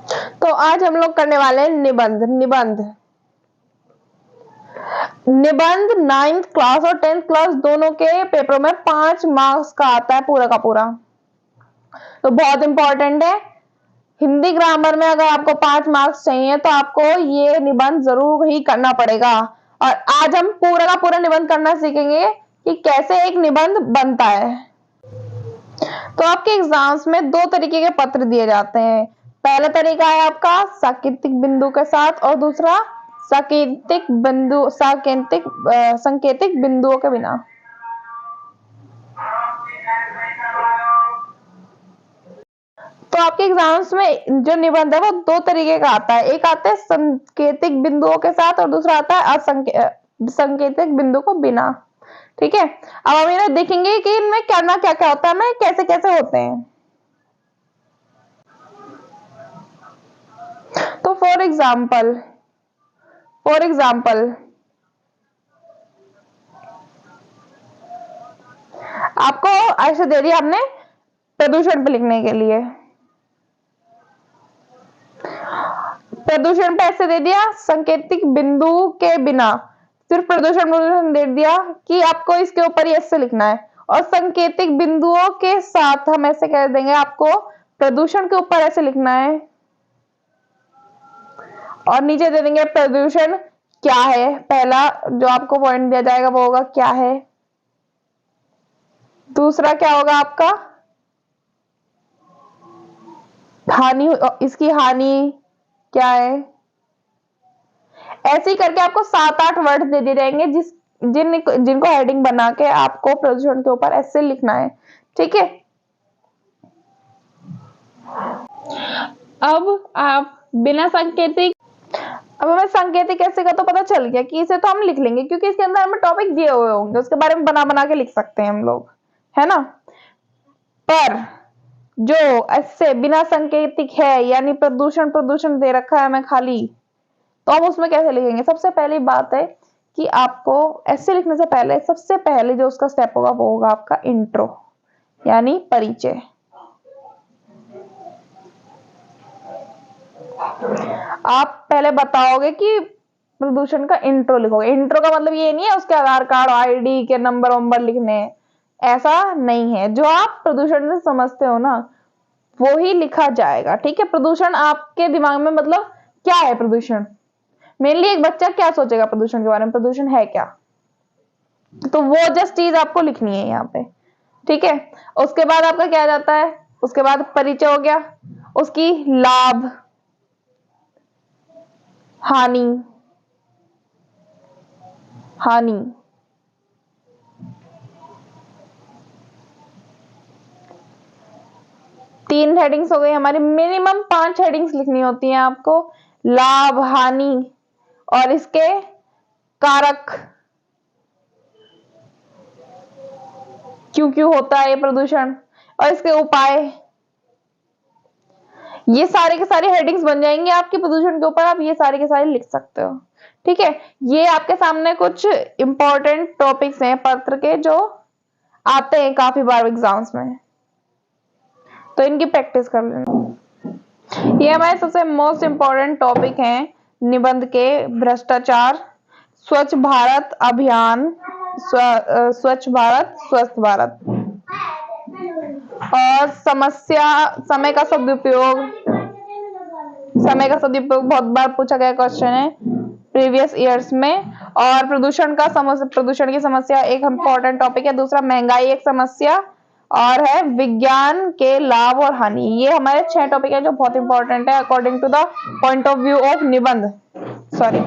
तो आज हम लोग करने वाले हैं निबंध। निबंध 9th क्लास और 10th क्लास दोनों के पेपरों में 5 मार्क्स का आता है पूरा का पूरा, तो बहुत इंपॉर्टेंट है। हिंदी ग्रामर में अगर आपको 5 मार्क्स चाहिए तो आपको ये निबंध जरूर ही करना पड़ेगा। और आज हम पूरा का पूरा निबंध करना सीखेंगे कि कैसे एक निबंध बनता है। तो आपके एग्जाम्स में 2 तरीके के पत्र दिए जाते हैं। पहला तरीका है आपका सांकेतिक बिंदु के साथ और दूसरा सांकेतिक बिंदुओं के बिना। तो आपके एग्जाम्स में जो निबंध है वो 2 तरीके का आता है। एक आता है सांकेतिक बिंदुओं के साथ और दूसरा आता है सांकेतिक बिंदु को बिना। ठीक है, अब हम ये देखेंगे कि इनमें करना क्या क्या होता है, में कैसे कैसे होते हैं। तो फॉर एग्जाम्पल आपको ऐसे दे दिया हमने प्रदूषण पे लिखने के लिए, प्रदूषण पे ऐसे दे दिया सांकेतिक बिंदु के बिना, सिर्फ प्रदूषण दे दिया कि आपको इसके ऊपर ही ऐसे लिखना है। और सांकेतिक बिंदुओं के साथ हम ऐसे कह देंगे आपको प्रदूषण के ऊपर ऐसे लिखना है और नीचे दे देंगे प्रदूषण क्या है। पहला जो आपको पॉइंट दिया जाएगा वो होगा क्या है, दूसरा क्या होगा आपका हानि, इसकी हानि क्या है। ऐसे ही करके आपको 7-8 वर्ड दे दिए जाएंगे जिनको हेडिंग बना के आपको प्रदूषण के ऊपर ऐसे लिखना है। ठीक है, अब आप बिना सांकेतिक, अब हमें सांकेतिक ऐसे का तो पता चल गया कि इसे तो हम लिख लेंगे क्योंकि इसके अंदर हमें टॉपिक दिए हुए होंगे, उसके बारे में बना के लिख सकते हैं हम लोग, है ना। पर जो ऐसे बिना सांकेतिक है यानी प्रदूषण दे रखा है हमें खाली, तो हम उसमें कैसे लिखेंगे। सबसे पहली बात है कि आपको ऐसे लिखने से पहले सबसे पहले जो उसका स्टेप होगा वो होगा आपका इंट्रो यानी परिचय। आप पहले बताओगे कि प्रदूषण का इंट्रो लिखोगे। इंट्रो का मतलब ये नहीं है उसके आधार कार्ड आईडी के नंबर लिखने, ऐसा नहीं है। जो आप प्रदूषण से समझते हो ना वो ही लिखा जाएगा। ठीक है, प्रदूषण आपके दिमाग में मतलब क्या है प्रदूषण, मेनली एक बच्चा क्या सोचेगा प्रदूषण के बारे में, प्रदूषण है क्या, तो वो जस्ट चीज आपको लिखनी है यहाँ पे। ठीक है, उसके बाद आपका क्या जाता है, उसके बाद परिचय हो गया, उसकी लाभ हानि 3 हेडिंग्स हो गई हमारी। मिनिमम 5 हेडिंग्स लिखनी होती हैं आपको, लाभ हानि और इसके कारक, क्यों होता है ये प्रदूषण और इसके उपाय। ये सारे के सारे हेडिंग्स बन जाएंगे आपके प्रदूषण के ऊपर, आप ये सारे के सारे लिख सकते हो। ठीक है, ये आपके सामने कुछ इंपॉर्टेंट टॉपिक्स हैं पत्र के जो आते हैं काफी बार एग्जाम्स में, तो इनकी प्रैक्टिस कर लेना। ये हमारे सबसे मोस्ट इंपॉर्टेंट टॉपिक हैं निबंध के, भ्रष्टाचार, स्वच्छ भारत अभियान, स्वच्छ भारत स्वस्थ भारत और समय का सदुपयोग बहुत बार पूछा गया क्वेश्चन है प्रीवियस ईयर्स में। और प्रदूषण की समस्या एक इंपॉर्टेंट टॉपिक है। दूसरा महंगाई एक समस्या और है विज्ञान के लाभ और हानि। ये हमारे 6 टॉपिक है जो बहुत इंपॉर्टेंट है according to the point of view of निबंध। सॉरी,